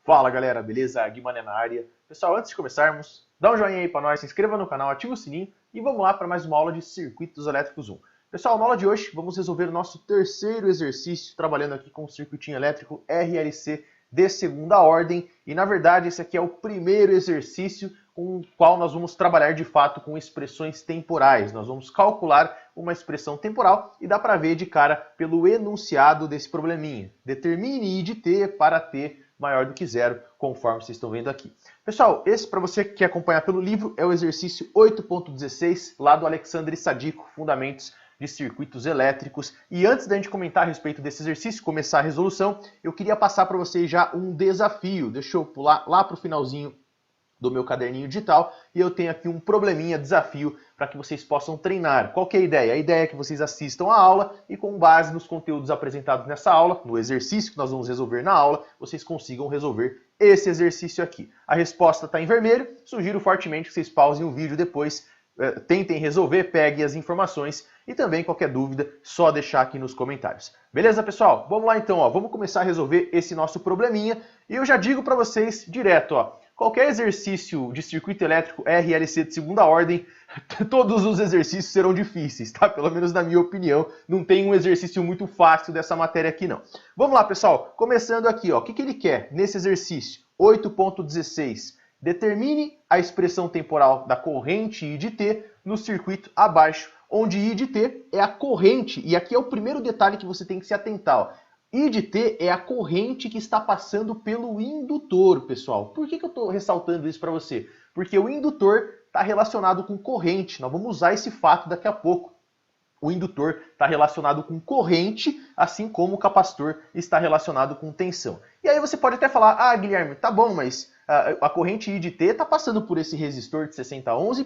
Fala galera, beleza? Guimané na área. Pessoal, antes de começarmos, dá um joinha aí pra nós, se inscreva no canal, ativa o sininho e vamos lá para mais uma aula de Circuitos Elétricos 1. Pessoal, na aula de hoje vamos resolver o nosso terceiro exercício, trabalhando aqui com o circuitinho elétrico RLC de segunda ordem. E na verdade esse aqui é o primeiro exercício com o qual nós vamos trabalhar de fato com expressões temporais. Nós vamos calcular uma expressão temporal e dá para ver de cara pelo enunciado desse probleminha. Determine I de t para t maior do que zero, conforme vocês estão vendo aqui. Pessoal, esse para você que quer acompanhar pelo livro é o exercício 8.16, lá do Alexandre Sadico, Fundamentos de Circuitos Elétricos. E antes da gente comentar a respeito desse exercício, começar a resolução, eu queria passar para vocês já um desafio. Deixa eu pular lá para o finalzinho do meu caderninho digital e eu tenho aqui um probleminha, desafio, para que vocês possam treinar. Qual que é a ideia? A ideia é que vocês assistam a aula e com base nos conteúdos apresentados nessa aula, no exercício que nós vamos resolver na aula, vocês consigam resolver esse exercício aqui. A resposta está em vermelho, sugiro fortemente que vocês pausem o vídeo depois, tentem resolver, peguem as informações e também qualquer dúvida, só deixar aqui nos comentários. Beleza, pessoal? Vamos lá então, ó. Vamos começar a resolver esse nosso probleminha e eu já digo para vocês direto, ó. Qualquer exercício de circuito elétrico RLC de segunda ordem, todos os exercícios serão difíceis, tá? Pelo menos na minha opinião, não tem um exercício muito fácil dessa matéria aqui não. Vamos lá, pessoal, começando aqui, ó. O que ele quer nesse exercício? 8.16. Determine a expressão temporal da corrente I de t no circuito abaixo, onde I de t é a corrente, e aqui é o primeiro detalhe que você tem que se atentar, ó. I de t é a corrente que está passando pelo indutor, pessoal. Por que eu estou ressaltando isso para você? Porque o indutor está relacionado com corrente. Nós vamos usar esse fato daqui a pouco. O indutor está relacionado com corrente, assim como o capacitor está relacionado com tensão. E aí você pode até falar, ah, Guilherme, tá bom, mas a corrente I de t está passando por esse resistor de 60 ohms e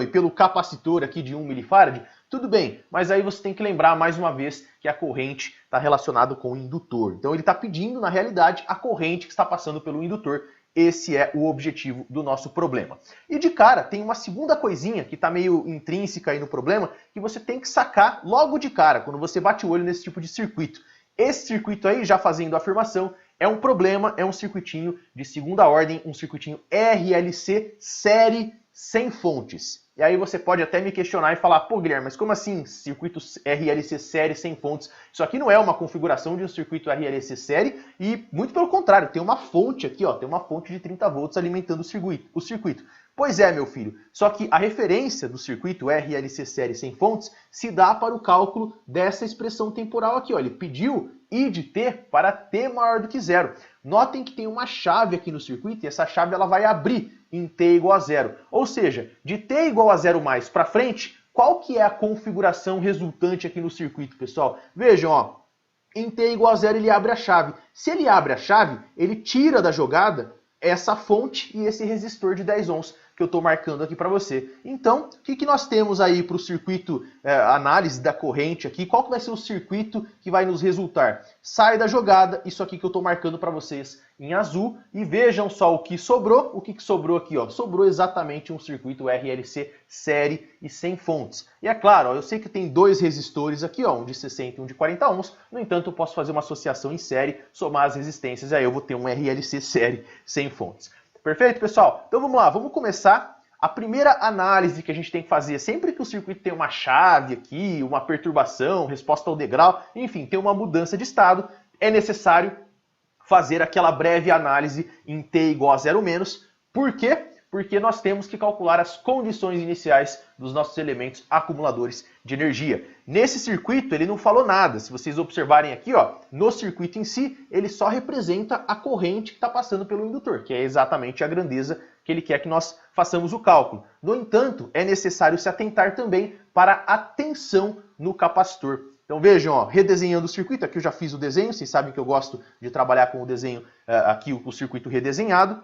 pelo capacitor aqui de 1 milifarad. Tudo bem, mas aí você tem que lembrar mais uma vez que a corrente está relacionada com o indutor. Então ele está pedindo, na realidade, a corrente que está passando pelo indutor. Esse é o objetivo do nosso problema. E de cara, tem uma segunda coisinha que está meio intrínseca aí no problema, que você tem que sacar logo de cara, quando você bate o olho nesse tipo de circuito. Esse circuito aí, já fazendo a afirmação, é um problema, é um circuitinho de segunda ordem, um circuitinho RLC série sem fontes. E aí você pode até me questionar e falar, pô, Guilherme, mas como assim circuito RLC série sem fontes? Isso aqui não é uma configuração de um circuito RLC série e, muito pelo contrário, tem uma fonte aqui, ó, tem uma fonte de 30 volts alimentando o circuito. Pois é, meu filho, só que a referência do circuito RLC série sem fontes se dá para o cálculo dessa expressão temporal aqui, ó. Ele pediu I de t para t maior do que zero. Notem que tem uma chave aqui no circuito e essa chave ela vai abrir em t igual a zero. Ou seja, de t igual a zero mais para frente, qual que é a configuração resultante aqui no circuito, pessoal? Vejam, ó, em t igual a zero ele abre a chave. Se ele abre a chave, ele tira da jogada essa fonte e esse resistor de 10 ohms que eu estou marcando aqui para você. Então, o que nós temos aí para o circuito, análise da corrente aqui? Qual que vai ser o circuito que vai nos resultar? Sai da jogada, isso aqui que eu estou marcando para vocês em azul, e vejam só o que sobrou. O que sobrou aqui? Ó? Sobrou exatamente um circuito RLC série e sem fontes. E é claro, ó, eu sei que tem dois resistores aqui, ó, um de 60 e um de 40 ohms, no entanto eu posso fazer uma associação em série, somar as resistências, e aí eu vou ter um RLC série sem fontes. Perfeito, pessoal? Então vamos lá, vamos começar. A primeira análise que a gente tem que fazer, sempre que o circuito tem uma chave aqui, uma perturbação, resposta ao degrau, enfim, tem uma mudança de estado, é necessário fazer aquela breve análise em t igual a zero menos. Por quê? Porque nós temos que calcular as condições iniciais dos nossos elementos acumuladores de energia. Nesse circuito ele não falou nada. Se vocês observarem aqui, ó, no circuito em si, ele só representa a corrente que está passando pelo indutor, que é exatamente a grandeza que ele quer que nós façamos o cálculo. No entanto, é necessário se atentar também para a tensão no capacitor. Então vejam, ó, redesenhando o circuito, aqui eu já fiz o desenho, vocês sabem que eu gosto de trabalhar com o desenho, aqui o circuito redesenhado.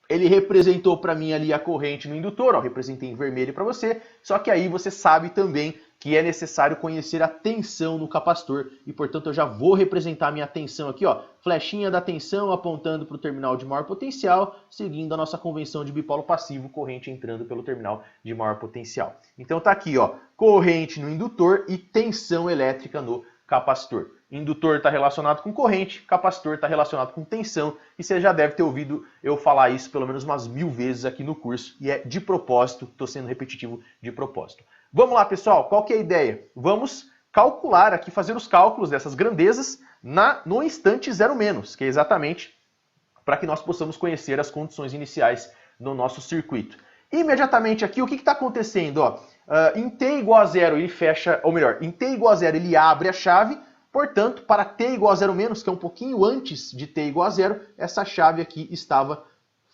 Ele representou para mim ali a corrente no indutor, ó, representei em vermelho para você, só que aí você sabe também que é necessário conhecer a tensão no capacitor e, portanto, eu já vou representar a minha tensão aqui, ó, flechinha da tensão apontando para o terminal de maior potencial, seguindo a nossa convenção de bipolo passivo, corrente entrando pelo terminal de maior potencial. Então tá aqui, ó, corrente no indutor e tensão elétrica no capacitor. Indutor está relacionado com corrente, capacitor está relacionado com tensão, e você já deve ter ouvido eu falar isso pelo menos umas 1000 vezes aqui no curso, e é de propósito, estou sendo repetitivo de propósito. Vamos lá, pessoal, qual que é a ideia? Vamos calcular aqui, fazer os cálculos dessas grandezas no instante 0-, que é exatamente para que nós possamos conhecer as condições iniciais no nosso circuito. Imediatamente aqui, o que está acontecendo? Ó, em t igual a 0 ele fecha, ou melhor, em t igual a 0 ele abre a chave, portanto, para t igual a 0-, que é um pouquinho antes de t igual a 0, essa chave aqui estava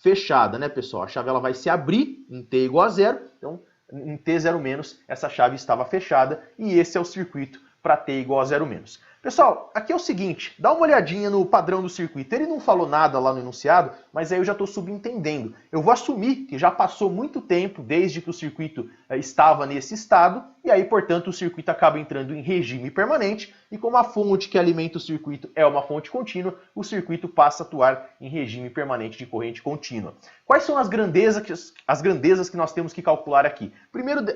fechada, né, pessoal? A chave ela vai se abrir em t igual a 0, então em t 0-, essa chave estava fechada, e esse é o circuito para t igual a 0-. Pessoal, aqui é o seguinte, dá uma olhadinha no padrão do circuito. Ele não falou nada lá no enunciado, mas aí eu já estou subentendendo. Eu vou assumir que já passou muito tempo desde que o circuito estava nesse estado, e aí, portanto, o circuito acaba entrando em regime permanente, e como a fonte que alimenta o circuito é uma fonte contínua, o circuito passa a atuar em regime permanente de corrente contínua. Quais são as grandezas que nós temos que calcular aqui?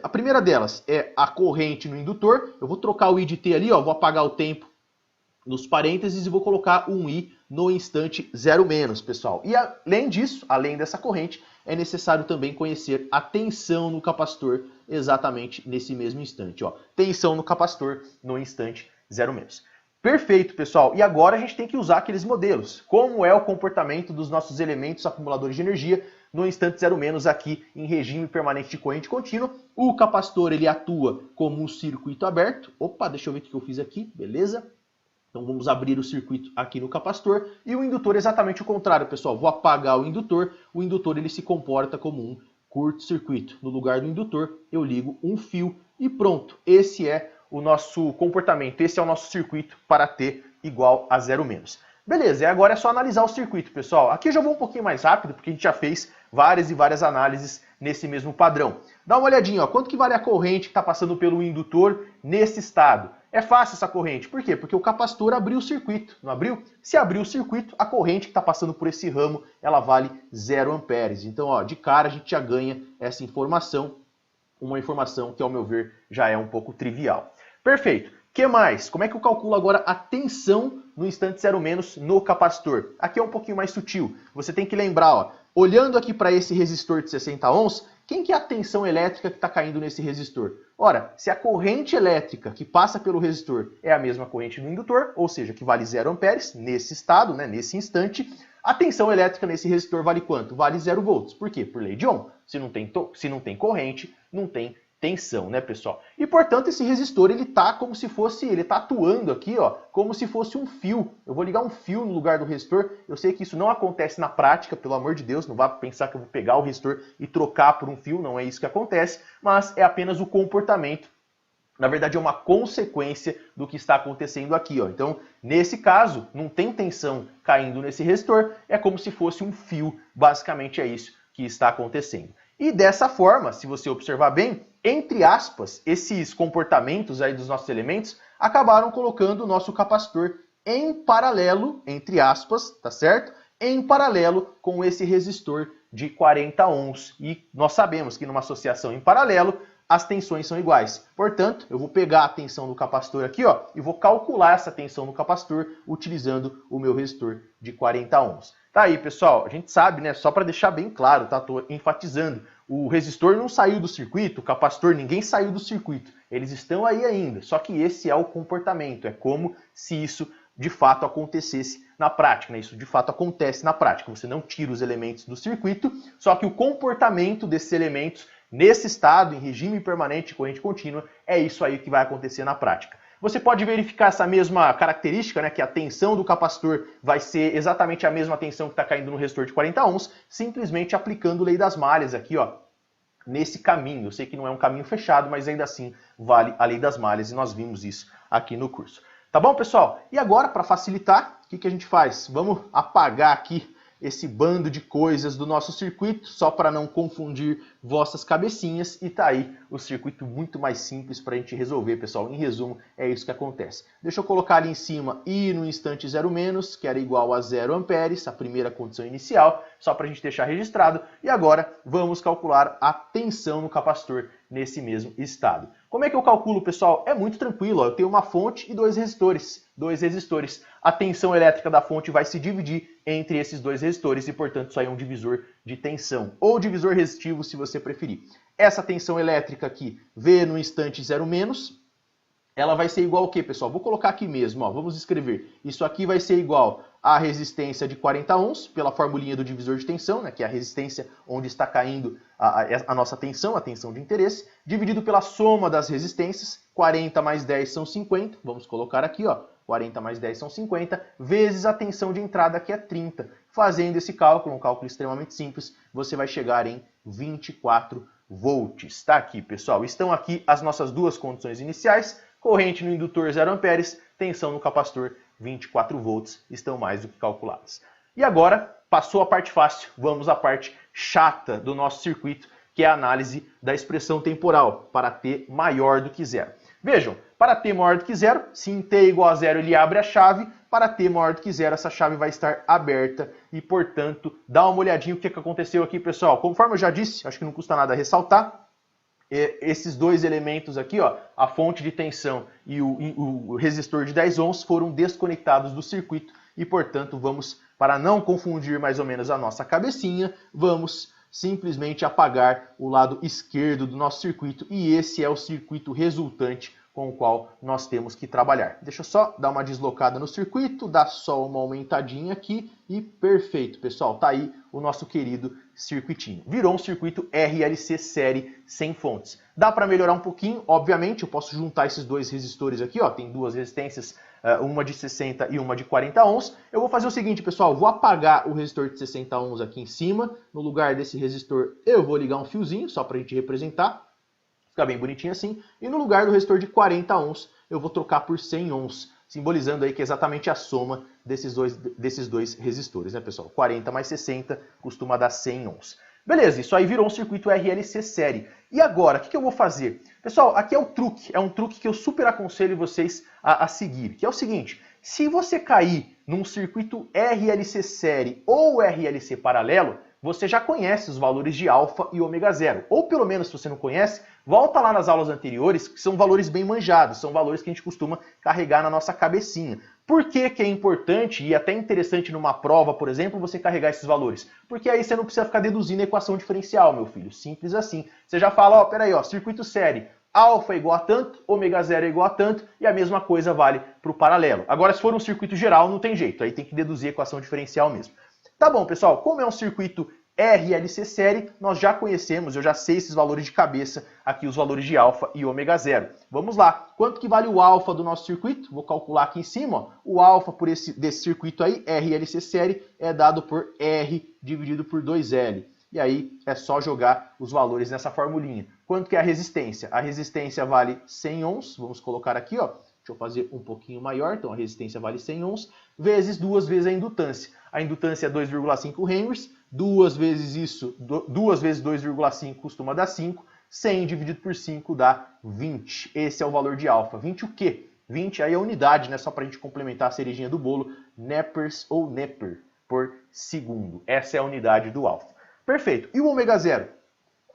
A primeira delas é a corrente no indutor. Eu vou trocar o i de t ali, ó, vou apagar o tempo nos parênteses e vou colocar um i no instante 0-, pessoal. E além disso, além dessa corrente, é necessário também conhecer a tensão no capacitor exatamente nesse mesmo instante. Ó. Tensão no capacitor no instante 0-. Perfeito, pessoal. E agora a gente tem que usar aqueles modelos. Como é o comportamento dos nossos elementos acumuladores de energia no instante 0- aqui em regime permanente de corrente contínua. O capacitor ele atua como um circuito aberto. Opa, deixa eu ver o que eu fiz aqui. Beleza? Então vamos abrir o circuito aqui no capacitor. E o indutor é exatamente o contrário, pessoal. Vou apagar o indutor. O indutor ele se comporta como um curto-circuito. No lugar do indutor, eu ligo um fio e pronto. Esse é o nosso comportamento. Esse é o nosso circuito para T igual a 0-. Beleza, e agora é só analisar o circuito, pessoal. Aqui eu já vou um pouquinho mais rápido, porque a gente já fez várias e várias análises nesse mesmo padrão. Dá uma olhadinha, ó, quanto que vale a corrente que está passando pelo indutor nesse estado? É fácil essa corrente. Por quê? Porque o capacitor abriu o circuito, não abriu? Se abriu o circuito, a corrente que está passando por esse ramo, ela vale 0 amperes. Então, ó, de cara a gente já ganha essa informação, uma informação que, ao meu ver, já é um pouco trivial. Perfeito. O que mais? Como é que eu calculo agora a tensão no instante 0- no capacitor? Aqui é um pouquinho mais sutil. Você tem que lembrar, ó, olhando aqui para esse resistor de 60 ohms, quem que é a tensão elétrica que está caindo nesse resistor? Ora, se a corrente elétrica que passa pelo resistor é a mesma corrente no indutor, ou seja, que vale 0 amperes, nesse estado, né, nesse instante, a tensão elétrica nesse resistor vale quanto? Vale 0 volts. Por quê? Por lei de Ohm. Se não tem corrente, não tem tensão, né, pessoal? E, portanto, esse resistor, ele tá como se fosse, ele tá atuando aqui, ó, como se fosse um fio. Eu vou ligar um fio no lugar do resistor. Eu sei que isso não acontece na prática, pelo amor de Deus, não vá pensar que eu vou pegar o resistor e trocar por um fio, não é isso que acontece, mas é apenas o comportamento. Na verdade, é uma consequência do que está acontecendo aqui, ó. Então, nesse caso, não tem tensão caindo nesse resistor, é como se fosse um fio, basicamente é isso que está acontecendo. E dessa forma, se você observar bem, entre aspas, esses comportamentos aí dos nossos elementos acabaram colocando o nosso capacitor em paralelo, entre aspas, tá certo? Em paralelo com esse resistor de 40 ohms. E nós sabemos que numa associação em paralelo, as tensões são iguais. Portanto, eu vou pegar a tensão do capacitor aqui, ó, e vou calcular essa tensão do capacitor utilizando o meu resistor de 40 ohms. Tá aí, pessoal, a gente sabe, né, só para deixar bem claro, tá, tô enfatizando, o resistor não saiu do circuito, o capacitor, ninguém saiu do circuito, eles estão aí ainda, só que esse é o comportamento, é como se isso de fato acontecesse na prática, né? Isso de fato acontece na prática, você não tira os elementos do circuito, só que o comportamento desses elementos nesse estado, em regime permanente de corrente contínua, é isso aí que vai acontecer na prática. Você pode verificar essa mesma característica, né, que a tensão do capacitor vai ser exatamente a mesma tensão que está caindo no resistor de 40 ohms, simplesmente aplicando lei das malhas aqui, ó, nesse caminho. Eu sei que não é um caminho fechado, mas ainda assim vale a lei das malhas e nós vimos isso aqui no curso. Tá bom, pessoal? E agora, para facilitar, o que a gente faz? Vamos apagar aqui esse bando de coisas do nosso circuito, só para não confundir vossas cabecinhas, e tá aí o circuito muito mais simples para a gente resolver, pessoal. Em resumo, é isso que acontece. Deixa eu colocar ali em cima I no instante 0-, que era igual a 0 amperes, a primeira condição inicial, só para a gente deixar registrado. E agora vamos calcular a tensão no capacitor nesse mesmo estado. Como é que eu calculo, pessoal? É muito tranquilo, ó. Eu tenho uma fonte e dois resistores. A tensão elétrica da fonte vai se dividir entre esses dois resistores e, portanto, isso aí é um divisor de tensão, ou divisor resistivo, se você preferir. Essa tensão elétrica aqui, V no instante 0 menos, ela vai ser igual ao quê, pessoal? Vou colocar aqui mesmo, ó, vamos escrever. Isso aqui vai ser igual à resistência de 40 ohms, pela formulinha do divisor de tensão, né, que é a resistência onde está caindo a nossa tensão, a tensão de interesse, dividido pela soma das resistências, 40 mais 10 são 50, vamos colocar aqui, ó, 40 mais 10 são 50, vezes a tensão de entrada, que é 30. Fazendo esse cálculo, um cálculo extremamente simples, você vai chegar em 24 volts. Está aqui, pessoal. Estão aqui as nossas duas condições iniciais. Corrente no indutor 0 amperes, tensão no capacitor 24 volts, estão mais do que calculadas. E agora, passou a parte fácil, vamos à parte chata do nosso circuito, que é a análise da expressão temporal, para t maior do que zero. Vejam, para t maior do que zero, se em t é igual a zero ele abre a chave, para t maior do que zero essa chave vai estar aberta e, portanto, dá uma olhadinha o que aconteceu aqui, pessoal. Conforme eu já disse, acho que não custa nada ressaltar, esses dois elementos aqui, ó, a fonte de tensão e o resistor de 10 ohms foram desconectados do circuito e, portanto, vamos, para não confundir mais ou menos a nossa cabecinha, vamos simplesmente apagar o lado esquerdo do nosso circuito e esse é o circuito resultante com o qual nós temos que trabalhar. Deixa eu só dar uma deslocada no circuito, dar só uma aumentadinha aqui e perfeito, pessoal. Tá aí o nosso querido circuitinho. Virou um circuito RLC série sem fontes. Dá para melhorar um pouquinho, obviamente, eu posso juntar esses dois resistores aqui, ó, tem duas resistências, uma de 60 e uma de 40 ohms. Eu vou fazer o seguinte, pessoal, vou apagar o resistor de 60 ohms aqui em cima. No lugar desse resistor eu vou ligar um fiozinho, só para a gente representar. Fica bem bonitinho assim. E no lugar do resistor de 40 ohms, eu vou trocar por 100 ohms, simbolizando aí que é exatamente a soma desses dois resistores, né, pessoal? 40 mais 60 costuma dar 100 ohms. Beleza, isso aí virou um circuito RLC série. E agora, o que eu vou fazer? Pessoal, aqui é um truque que eu super aconselho vocês a seguir, que é o seguinte: se você cair num circuito RLC série ou RLC paralelo, você já conhece os valores de alfa e ômega zero. Ou pelo menos, se você não conhece, volta lá nas aulas anteriores, que são valores bem manjados, são valores que a gente costuma carregar na nossa cabecinha. Por que é importante e até interessante numa prova, por exemplo, você carregar esses valores? Porque aí você não precisa ficar deduzindo a equação diferencial, meu filho. Simples assim. Você já fala, ó, peraí, ó, circuito série, alfa é igual a tanto, ômega zero é igual a tanto, e a mesma coisa vale para o paralelo. Agora, se for um circuito geral, não tem jeito, aí tem que deduzir a equação diferencial mesmo. Tá bom, pessoal, como é um circuito RLC série, nós já conhecemos, eu já sei esses valores de cabeça, aqui os valores de alfa e ômega zero. Vamos lá, quanto que vale o alfa do nosso circuito? Vou calcular aqui em cima, ó. O alfa desse circuito aí, RLC série, é dado por R dividido por 2L. E aí é só jogar os valores nessa formulinha. Quanto que é a resistência? A resistência vale 100 ohms, vamos colocar aqui, ó. Deixa eu fazer um pouquinho maior, então a resistência vale 100 ohms, vezes 2 vezes a indutância. A indutância é 2,5 henries, 2 vezes 2,5 costuma dar 5, 100 dividido por 5 dá 20. Esse é o valor de alfa. 20 o quê? 20 aí é a unidade, né? Só para a gente complementar a cerejinha do bolo, Neppers ou Nepper por segundo. Essa é a unidade do alfa. Perfeito. E o ômega zero?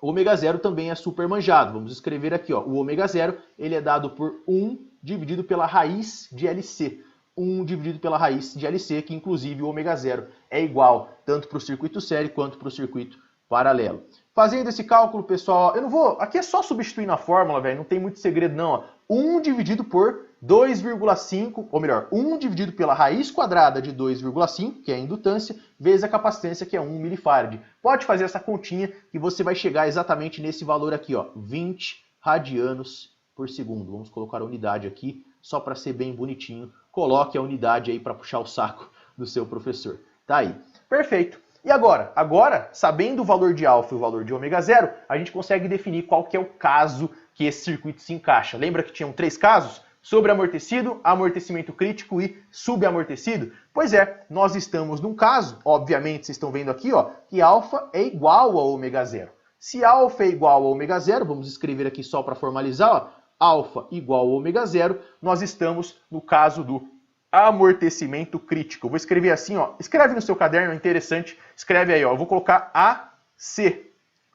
O ômega zero também é super manjado. Vamos escrever aqui, ó. O ômega zero, ele é dado por 1 dividido pela raiz de LC. 1 dividido pela raiz de LC, que inclusive o ômega zero é igual tanto para o circuito série quanto para o circuito paralelo. Fazendo esse cálculo, pessoal, eu não vou... Aqui é só substituir na fórmula, velho, não tem muito segredo não. Ó. 1 dividido por 2,5, ou melhor, 1 dividido pela raiz quadrada de 2,5, que é a indutância, vezes a capacitância, que é 1 milifarad. Pode fazer essa continha que você vai chegar exatamente nesse valor aqui, ó, 20 radianos por segundo. Vamos colocar a unidade aqui, só para ser bem bonitinho. Coloque a unidade aí para puxar o saco do seu professor. Tá aí. Perfeito. E agora? Agora, sabendo o valor de alfa e o valor de ômega zero, a gente consegue definir qual que é o caso que esse circuito se encaixa. Lembra que tinham 3 casos? Sobreamortecido, amortecimento crítico e subamortecido? Pois é, nós estamos num caso, obviamente vocês estão vendo aqui, ó, que alfa é igual a ômega zero. Se alfa é igual a ômega zero, vamos escrever aqui só para formalizar, ó, alfa igual a ômega zero, nós estamos no caso do amortecimento crítico. Eu vou escrever assim, ó, escreve no seu caderno, é interessante, escreve aí, ó, eu vou colocar AC,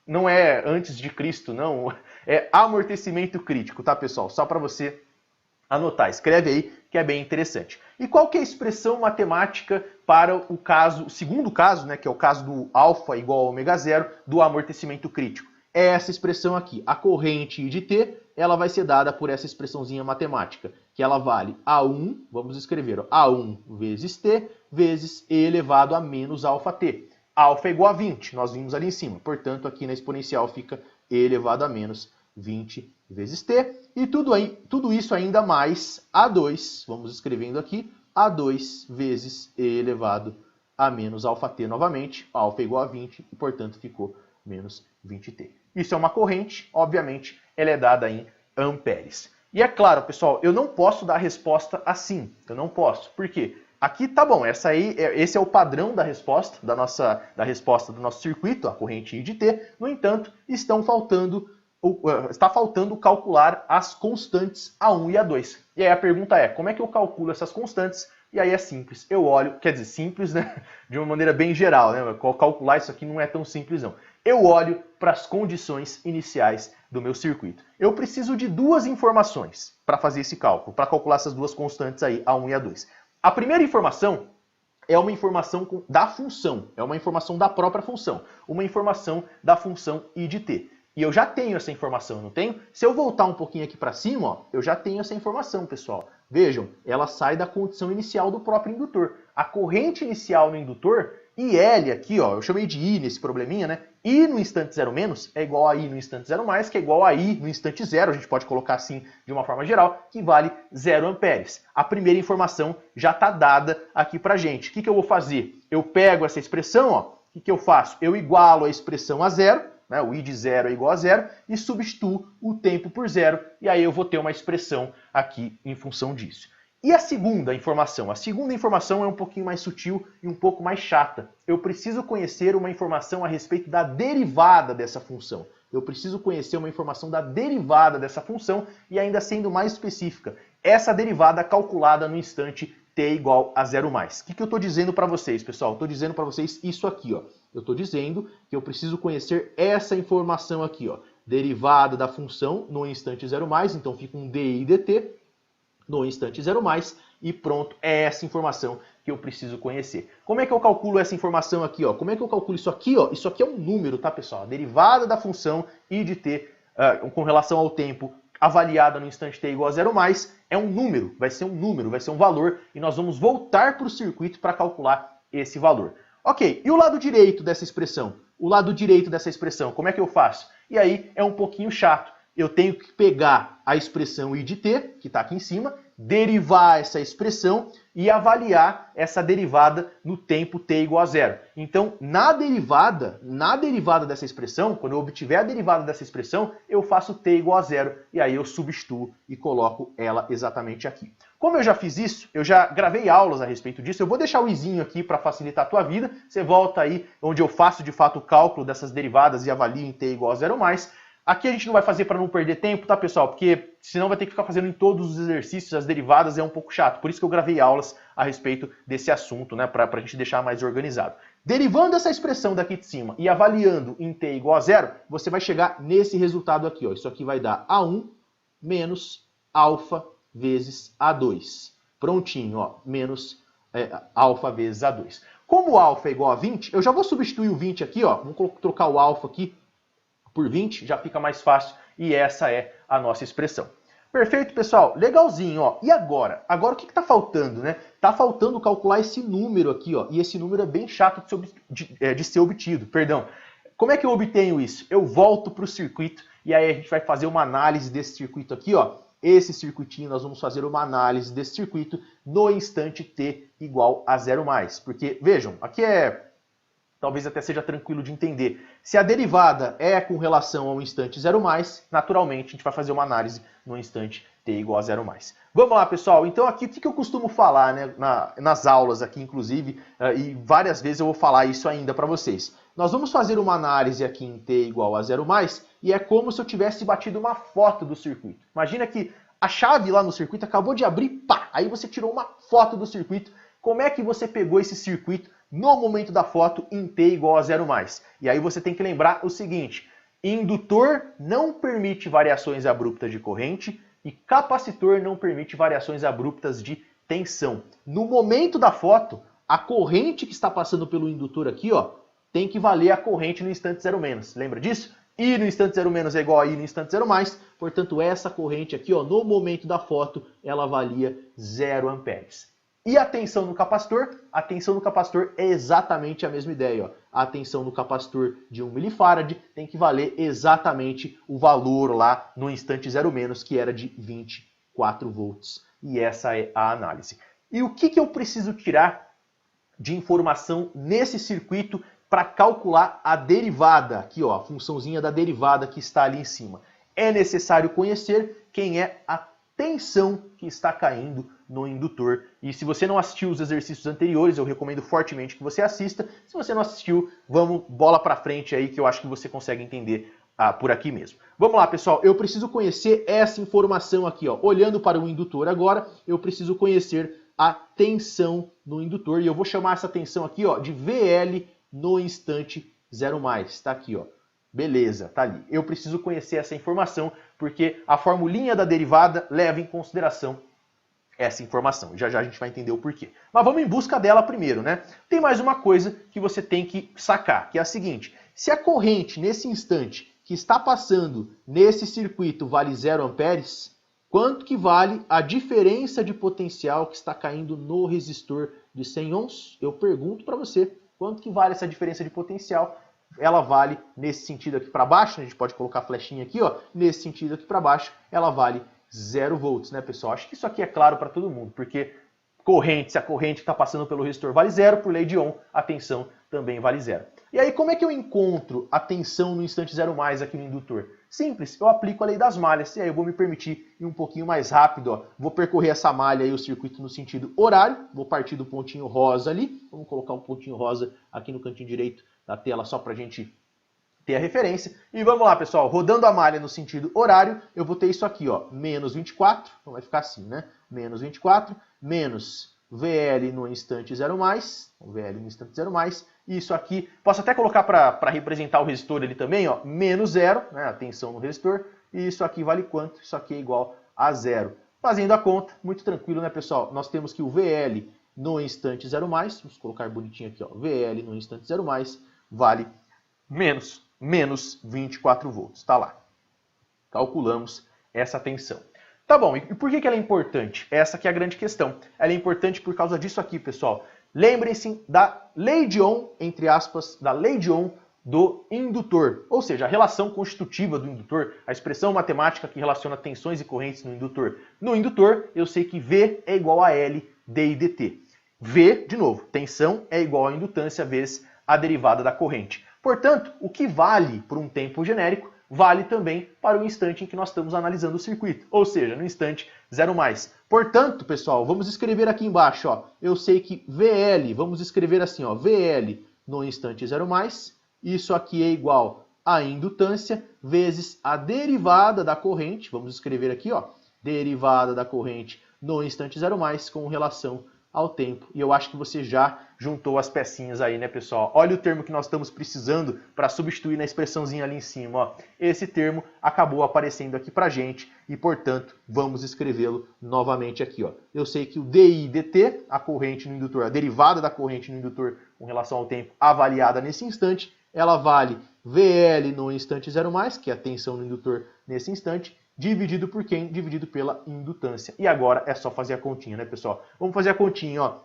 não é antes de Cristo, não, É amortecimento crítico, tá, pessoal? Só para você anotar, escreve aí que é bem interessante. E qual que é a expressão matemática para o segundo caso, né, que é o caso do alfa igual a ômega zero, do amortecimento crítico? É essa expressão aqui. A corrente I de t, ela vai ser dada por essa expressãozinha matemática, que ela vale A1, vamos escrever, ó, A1 vezes t, vezes e elevado a menos alfa t. Alfa é igual a 20, nós vimos ali em cima. Portanto, aqui na exponencial fica e elevado a menos 20 vezes t. E tudo isso ainda mais A2, vamos escrevendo aqui, A2 vezes e elevado a menos alfa t novamente. Alfa é igual a 20 e, portanto, ficou menos 20t. Isso é uma corrente, obviamente, ela é dada em amperes. E é claro, pessoal, eu não posso dar a resposta assim. Eu não posso. Por quê? Aqui tá bom, esse é o padrão da resposta, da resposta do nosso circuito, a corrente I de t. No entanto, está faltando calcular as constantes A1 e A2. E aí a pergunta é, como é que eu calculo essas constantes? E aí é simples, eu olho, quer dizer, simples, né? De uma maneira bem geral, né? Calcular isso aqui não é tão simples não. Eu olho para as condições iniciais do meu circuito. Eu preciso de duas informações para fazer esse cálculo, para calcular essas duas constantes aí, A1 e A2. A primeira informação é uma informação da função, é uma informação da própria função, uma informação da função I de t. E eu já tenho essa informação, não tenho? Se eu voltar um pouquinho aqui para cima, ó, eu já tenho essa informação, pessoal. Vejam, ela sai da condição inicial do próprio indutor. A corrente inicial no indutor, IL aqui, ó, eu chamei de I nesse probleminha, né? I no instante 0 menos é igual a I no instante 0 mais, que é igual a I no instante 0, a gente pode colocar assim de uma forma geral, que vale 0 amperes. A primeira informação já está dada aqui pra gente. O que eu vou fazer? Eu pego essa expressão, ó, o que eu faço? Eu igualo a expressão a zero, né, o I de 0 é igual a zero, e substituo o tempo por zero, e aí eu vou ter uma expressão aqui em função disso. E a segunda informação? A segunda informação é um pouquinho mais sutil e um pouco mais chata. Eu preciso conhecer uma informação a respeito da derivada dessa função. Eu preciso conhecer uma informação da derivada dessa função e ainda sendo mais específica, essa derivada calculada no instante t igual a 0 mais. O que eu estou dizendo para vocês, pessoal? Estou dizendo para vocês isso aqui, ó. Eu estou dizendo que eu preciso conhecer essa informação aqui, ó. Derivada da função no instante 0 mais, então fica um di dt no instante 0 mais, e pronto, é essa informação que eu preciso conhecer. Como é que eu calculo essa informação aqui, ó? Como é que eu calculo isso aqui, ó? Isso aqui é um número, tá, pessoal? A derivada da função I de t com relação ao tempo avaliada no instante t igual a 0 mais é um número, vai ser um valor, e nós vamos voltar para o circuito para calcular esse valor. Ok, e o lado direito dessa expressão? O lado direito dessa expressão, como é que eu faço? E aí é um pouquinho chato. Eu tenho que pegar a expressão I de t, que está aqui em cima, derivar essa expressão e avaliar essa derivada no tempo t igual a zero. Então, na derivada dessa expressão, quando eu obtiver a derivada dessa expressão, eu faço t igual a zero, e aí eu substituo e coloco ela exatamente aqui. Como eu já fiz isso, eu já gravei aulas a respeito disso, eu vou deixar o izinho aqui para facilitar a tua vida, você volta aí onde eu faço de fato o cálculo dessas derivadas e avalio em t igual a zero mais. Aqui a gente não vai fazer para não perder tempo, tá, pessoal? Porque senão vai ter que ficar fazendo em todos os exercícios, as derivadas é um pouco chato. Por isso que eu gravei aulas a respeito desse assunto, né? Para a gente deixar mais organizado. Derivando essa expressão daqui de cima e avaliando em t igual a zero, você vai chegar nesse resultado aqui, ó. Isso aqui vai dar A1 menos alfa vezes A2. Prontinho, ó. Menos alfa vezes A2. Como o alfa é igual a 20, eu já vou substituir o 20 aqui, ó. Vamos trocar o alfa aqui por 20, já fica mais fácil, e essa é a nossa expressão. Perfeito, pessoal? Legalzinho, ó. E agora? Agora o que está faltando, né? Está faltando calcular esse número aqui, ó. E esse número é bem chato de ser obtido, perdão. Como é que eu obtenho isso? Eu volto para o circuito, e aí a gente vai fazer uma análise desse circuito aqui, ó. Esse circuitinho, nós vamos fazer uma análise desse circuito no instante t igual a 0 mais. Porque, vejam, aqui talvez até seja tranquilo de entender. Se a derivada é com relação ao instante 0 mais, naturalmente a gente vai fazer uma análise no instante t igual a 0 mais. Vamos lá, pessoal. Então aqui o que eu costumo falar, né, nas aulas aqui, inclusive, e várias vezes eu vou falar isso ainda para vocês. Nós vamos fazer uma análise aqui em t igual a 0 mais, e é como se eu tivesse batido uma foto do circuito. Imagina que a chave lá no circuito acabou de abrir, pá! Aí você tirou uma foto do circuito. Como é que você pegou esse circuito no momento da foto em t igual a 0 mais? E aí você tem que lembrar o seguinte, Indutor não permite variações abruptas de corrente e capacitor não permite variações abruptas de tensão. No momento da foto, a corrente que está passando pelo indutor aqui, ó, tem que valer a corrente no instante zero menos. Lembra disso? I no instante zero menos é igual a I no instante zero mais. Portanto, essa corrente aqui, ó, no momento da foto, ela valia 0 amperes. E a tensão no capacitor? A tensão no capacitor é exatamente a mesma ideia. Ó. A tensão no capacitor de 1 milifarad tem que valer exatamente o valor lá no instante zero menos, que era de 24 volts. E essa é a análise. E o que eu preciso tirar de informação nesse circuito para calcular a derivada? Aqui, ó, a funçãozinha da derivada que está ali em cima. É necessário conhecer quem é a tensão que está caindo no indutor. E se você não assistiu os exercícios anteriores, eu recomendo fortemente que você assista. Se você não assistiu, vamos bola para frente aí que eu acho que você consegue entender por aqui mesmo. Vamos lá, pessoal. Eu preciso conhecer essa informação aqui, ó. Olhando para o indutor agora, eu preciso conhecer a tensão no indutor. E eu vou chamar essa tensão aqui, ó, de VL no instante zero mais. Tá aqui, ó. Beleza, tá ali. Eu preciso conhecer essa informação porque a formulinha da derivada leva em consideração essa informação. Já já a gente vai entender o porquê. Mas vamos em busca dela primeiro, né? Tem mais uma coisa que você tem que sacar, que é a seguinte. Se a corrente, nesse instante, que está passando nesse circuito vale 0 amperes, quanto que vale a diferença de potencial que está caindo no resistor de 100 ohms? Eu pergunto para você, quanto que vale essa diferença de potencial? Ela vale nesse sentido aqui para baixo, a gente pode colocar a flechinha aqui, ó, nesse sentido aqui para baixo, ela vale 0 volts, né, pessoal? Acho que isso aqui é claro para todo mundo, porque se a corrente que está passando pelo resistor vale 0, por lei de Ohm, a tensão também vale 0. E aí, como é que eu encontro a tensão no instante zero mais aqui no indutor? Simples, eu aplico a lei das malhas, e aí eu vou me permitir ir um pouquinho mais rápido, ó. Vou percorrer essa malha aí, o circuito no sentido horário, vou partir do pontinho rosa ali, vamos colocar um pontinho rosa aqui no cantinho direito da tela só para a gente ter a referência. E vamos lá, pessoal, rodando a malha no sentido horário, eu vou ter isso aqui, ó, menos 24, então vai ficar assim, né? Menos 24, menos VL no instante zero mais, VL no instante zero mais, e isso aqui, posso até colocar para representar o resistor ali também, ó, menos 0, né, a tensão no resistor, e isso aqui vale quanto? Isso aqui é igual a 0. Fazendo a conta, muito tranquilo, né, pessoal? Nós temos que o VL no instante zero mais, vamos colocar bonitinho aqui, ó, VL no instante zero mais, vale menos 24 volts, tá lá. Calculamos essa tensão. Tá bom, e por que ela é importante? Essa que é a grande questão. Ela é importante por causa disso aqui, pessoal. Lembrem-se da lei de Ohm, entre aspas, da lei de Ohm do indutor. Ou seja, a relação constitutiva do indutor, a expressão matemática que relaciona tensões e correntes no indutor. No indutor, eu sei que V é igual a L d dt. V, de novo, tensão é igual a indutância vezes a derivada da corrente. Portanto, o que vale por um tempo genérico vale também para o instante em que nós estamos analisando o circuito, ou seja, no instante zero mais. Portanto, pessoal, vamos escrever aqui embaixo, ó, eu sei que VL, vamos escrever assim, ó, VL no instante zero mais, isso aqui é igual a indutância vezes a derivada da corrente, vamos escrever aqui, ó, derivada da corrente no instante zero mais com relação ao tempo. E eu acho que você já juntou as pecinhas aí, né, pessoal? Olha o termo que nós estamos precisando para substituir na expressãozinha ali em cima, ó. Esse termo acabou aparecendo aqui pra gente e, portanto, vamos escrevê-lo novamente aqui, ó. Eu sei que o DI dt, a corrente no indutor, a derivada da corrente no indutor com relação ao tempo avaliada nesse instante, ela vale VL no instante zero mais, que é a tensão no indutor nesse instante, dividido por quem? Dividido pela indutância. E agora é só fazer a continha, né, pessoal? Vamos fazer a continha, ó.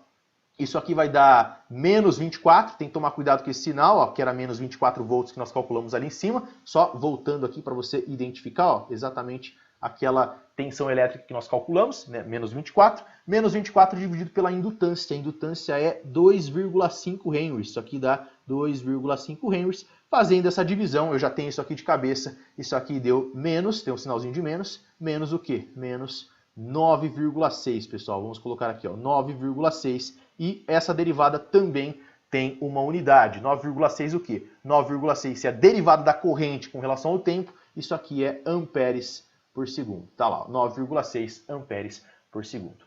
Isso aqui vai dar menos 24, tem que tomar cuidado com esse sinal, ó, que era menos 24 volts que nós calculamos ali em cima. Só voltando aqui para você identificar, ó, exatamente aquela tensão elétrica que nós calculamos, né, menos 24. Menos 24 dividido pela indutância. A indutância é 2,5 Henry. Isso aqui dá 2,5 Henry. Fazendo essa divisão, eu já tenho isso aqui de cabeça. Isso aqui deu menos, tem um sinalzinho de menos. Menos o quê? Menos 9,6, pessoal. Vamos colocar aqui, ó, 9,6. E essa derivada também tem uma unidade. 9,6 o quê? 9,6 é a derivada da corrente com relação ao tempo. Isso aqui é amperes por segundo. Tá lá, 9,6 amperes por segundo.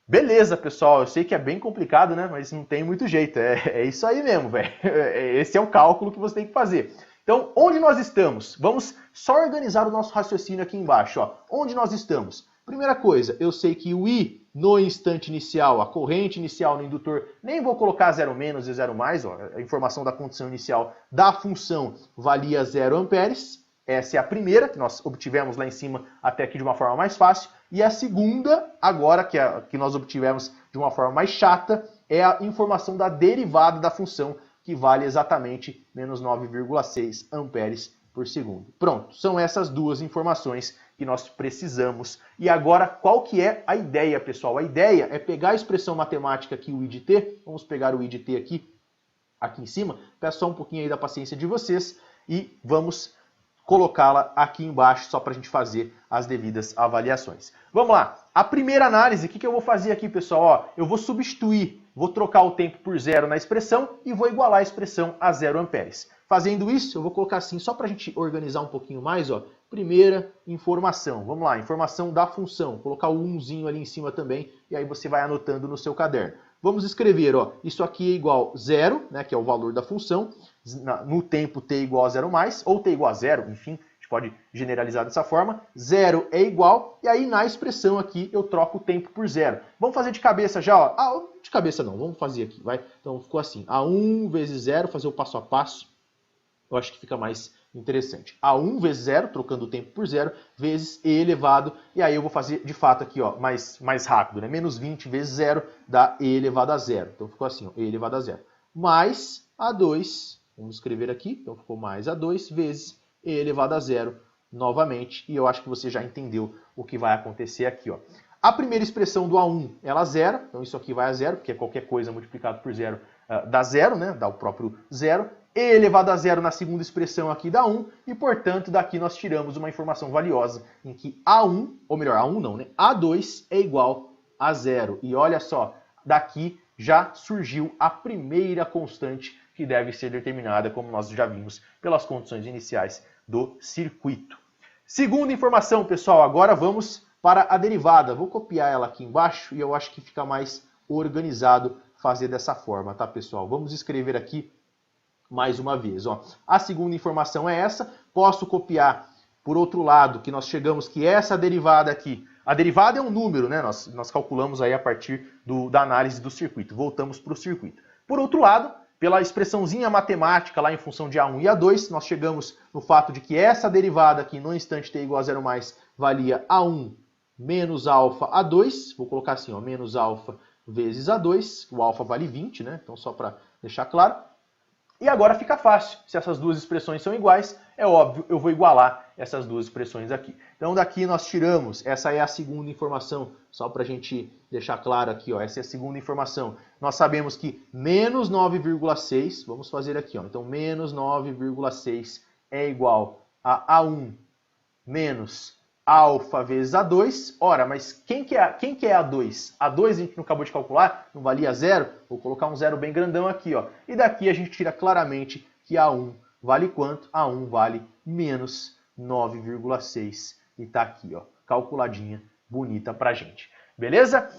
Beleza, pessoal. Eu sei que é bem complicado, né? Mas não tem muito jeito. É isso aí mesmo, velho. Esse é o cálculo que você tem que fazer. Então, onde nós estamos? Vamos só organizar o nosso raciocínio aqui embaixo. Ó. Onde nós estamos? Primeira coisa, eu sei que o I no instante inicial, a corrente inicial no indutor, nem vou colocar 0 menos e 0 mais, ó, a informação da condição inicial da função valia 0 amperes. Essa é a primeira, que nós obtivemos lá em cima até aqui de uma forma mais fácil. E a segunda, agora, que nós obtivemos de uma forma mais chata, é a informação da derivada da função, que vale exatamente menos 9,6 amperes por segundo. Pronto, são essas duas informações que nós precisamos. E agora, qual que é a ideia, pessoal? A ideia é pegar a expressão matemática aqui, o I de t, vamos pegar o I de t aqui em cima, peço só um pouquinho aí da paciência de vocês, e vamos colocá-la aqui embaixo, só para a gente fazer as devidas avaliações. Vamos lá, a primeira análise, o que eu vou fazer aqui, pessoal? Ó, eu vou substituir, vou trocar o tempo por 0 na expressão e vou igualar a expressão a 0 amperes. Fazendo isso, eu vou colocar assim, só para a gente organizar um pouquinho mais, ó, primeira informação. Vamos lá, informação da função. Vou colocar o 1zinho ali em cima também, e aí você vai anotando no seu caderno. Vamos escrever, ó, isso aqui é igual a 0, né, que é o valor da função, no tempo t igual a 0 mais, ou t igual a 0, enfim, a gente pode generalizar dessa forma. 0 é igual, e aí na expressão aqui eu troco o tempo por 0. Vamos fazer de cabeça já, ó. Ah, de cabeça não, vamos fazer aqui, vai. Então ficou assim, A1 vezes 0, fazer o passo a passo. Eu acho que fica mais interessante. A1 vezes 0, trocando o tempo por 0, vezes e elevado, e aí eu vou fazer de fato aqui, ó, mais rápido, né? Menos 20 vezes 0 dá e elevado a 0. Então ficou assim, ó, e elevado a 0. Mais A2, vamos escrever aqui, então ficou mais A2 vezes e elevado a 0 novamente, e eu acho que você já entendeu o que vai acontecer aqui, ó. A primeira expressão do A1, ela zera, então isso aqui vai a 0, porque qualquer coisa multiplicado por 0 dá 0, né? Dá o próprio 0. E elevado a 0 na segunda expressão aqui dá 1, e portanto daqui nós tiramos uma informação valiosa em que A1, ou melhor, A1 não, né? A2 é igual a 0. E olha só, daqui já surgiu a primeira constante que deve ser determinada, como nós já vimos, pelas condições iniciais do circuito. Segunda informação, pessoal, agora vamos para a derivada. Vou copiar ela aqui embaixo e eu acho que fica mais organizado fazer dessa forma, tá, pessoal? Vamos escrever aqui mais uma vez, ó. A segunda informação é essa. Posso copiar por outro lado, que nós chegamos que essa derivada aqui, a derivada é um número, né? Nós calculamos aí a partir da análise do circuito. Voltamos para o circuito. Por outro lado, pela expressãozinha matemática lá em função de A1 e A2, nós chegamos no fato de que essa derivada aqui no instante t igual a 0 mais valia A1 menos alfa A2. Vou colocar assim, ó, menos alfa vezes A2. O alfa vale 20, né? Então só para deixar claro. E agora fica fácil, se essas duas expressões são iguais, é óbvio, eu vou igualar essas duas expressões aqui. Então daqui nós tiramos, essa é a segunda informação, só para a gente deixar claro aqui, ó, essa é a segunda informação. Nós sabemos que menos 9,6, vamos fazer aqui, ó, então menos 9,6 é igual a A1 menos alfa vezes A2. Ora, mas quem que é A2? A2 a gente não acabou de calcular, não valia 0? Vou colocar um 0 bem grandão aqui, ó. E daqui a gente tira claramente que A1 vale quanto? A1 vale menos 9,6. E tá aqui, ó, calculadinha, bonita pra gente. Beleza?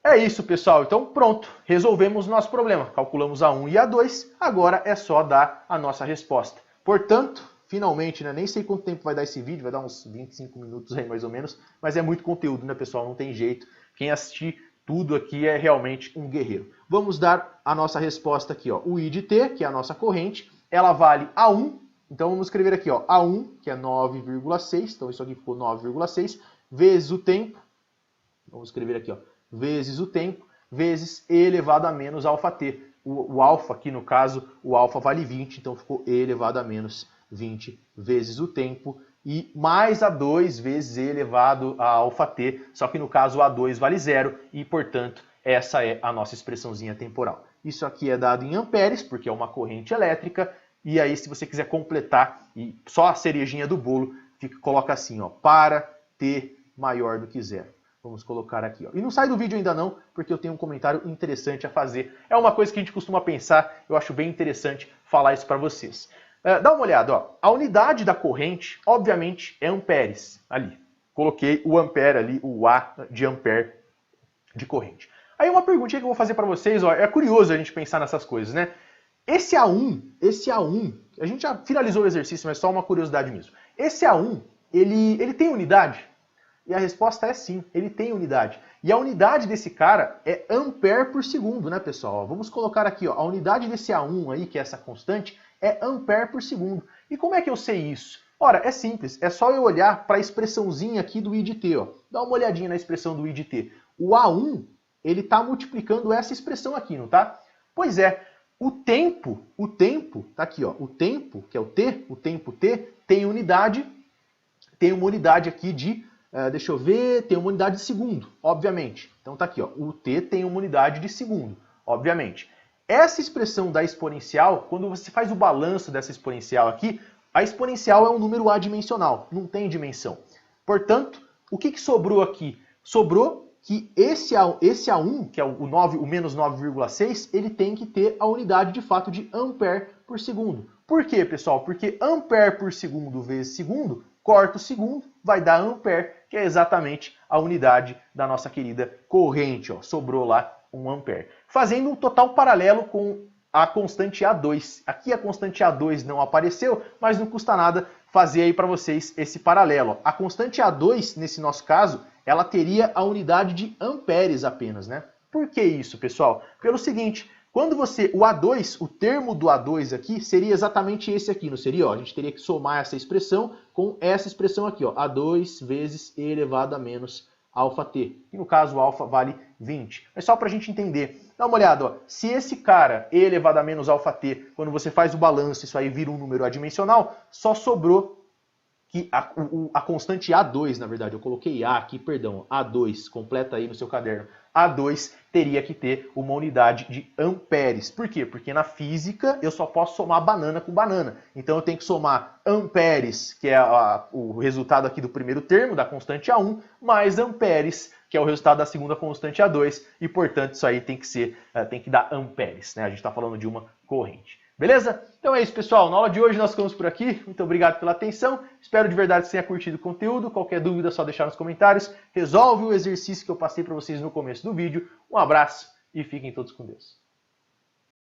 É isso, pessoal. Então pronto, resolvemos o nosso problema. Calculamos A1 e A2, agora é só dar a nossa resposta. Portanto, finalmente, né? Nem sei quanto tempo vai dar esse vídeo, vai dar uns 25 minutos aí mais ou menos, mas é muito conteúdo, né, pessoal? Não tem jeito. Quem assistir tudo aqui é realmente um guerreiro. Vamos dar a nossa resposta aqui, ó. O I de t, que é a nossa corrente, ela vale A1, então vamos escrever aqui, ó, A1, que é 9,6, então isso aqui ficou 9,6, vezes o tempo, vamos escrever aqui, ó, vezes o tempo, vezes e elevado a menos alfa t. O alfa aqui, no caso, o alfa vale 20, então ficou e elevado a menos 20 vezes o tempo, e mais A2 vezes e elevado a alfa t, só que no caso o A2 vale 0, e portanto essa é a nossa expressãozinha temporal. Isso aqui é dado em amperes, porque é uma corrente elétrica, e aí se você quiser completar, e só a cerejinha do bolo, coloca assim, ó, para t maior do que 0. Vamos colocar aqui, ó. E não sai do vídeo ainda não, porque eu tenho um comentário interessante a fazer. É uma coisa que a gente costuma pensar, eu acho bem interessante falar isso para vocês. Dá uma olhada, ó. A unidade da corrente, obviamente, é amperes ali. Coloquei o ampere ali, o A de ampere de corrente. Aí uma perguntinha que eu vou fazer para vocês, ó, é curioso a gente pensar nessas coisas, né? Esse A1, A gente já finalizou o exercício, mas só uma curiosidade mesmo. Esse A1, ele tem unidade? E a resposta é sim, ele tem unidade. E a unidade desse cara é ampere por segundo, né, pessoal? Vamos colocar aqui, ó, a unidade desse A1 aí, que é essa constante, é ampere por segundo. E como é que eu sei isso? Ora, é simples, é só eu olhar para a expressãozinha aqui do I de T, ó. Dá uma olhadinha na expressão do I de T. O A1, ele está multiplicando essa expressão aqui, não tá? Pois é, o tempo, tá aqui, ó, o tempo, que é o T, o tempo T, tem uma unidade aqui de, deixa eu ver, tem uma unidade de segundo, obviamente. Então tá aqui, ó, o T tem uma unidade de segundo, obviamente. Essa expressão da exponencial, quando você faz o balanço dessa exponencial aqui, a exponencial é um número adimensional, não tem dimensão. Portanto, o que sobrou aqui? Sobrou que esse A1, que é o menos 9,6, ele tem que ter a unidade de fato de ampere por segundo. Por quê, pessoal? Porque ampere por segundo vezes segundo, corta o segundo, vai dar ampere, que é exatamente a unidade da nossa querida corrente. Ó. Sobrou lá 1 ampere. Fazendo um total paralelo com a constante A2. Aqui a constante A2 não apareceu, mas não custa nada fazer aí para vocês esse paralelo. A constante A2, nesse nosso caso, ela teria a unidade de amperes apenas, né? Por que isso, pessoal? Pelo seguinte, quando o A2, o termo do A2 aqui, seria exatamente esse aqui, não seria? Ó, a gente teria que somar essa expressão com essa expressão aqui, ó, A2 vezes E elevado a menos αt. E no caso, o alfa vale 20. Mas só para a gente entender, dá uma olhada, ó, se esse cara, E elevado a menos αt, quando você faz o balanço, isso aí vira um número adimensional, só sobrou que a constante A2, na verdade, eu coloquei A aqui, perdão, A2, completa aí no seu caderno, A2 teria que ter uma unidade de amperes. Por quê? Porque na física eu só posso somar banana com banana. Então eu tenho que somar amperes, que é o resultado aqui do primeiro termo, da constante A1, mais amperes, que é o resultado da segunda constante A2, e portanto isso aí tem que dar amperes, né? A gente está falando de uma corrente. Beleza? Então é isso, pessoal. Na aula de hoje nós ficamos por aqui. Muito obrigado pela atenção. Espero de verdade que você tenha curtido o conteúdo. Qualquer dúvida é só deixar nos comentários. Resolve o exercício que eu passei para vocês no começo do vídeo. Um abraço e fiquem todos com Deus.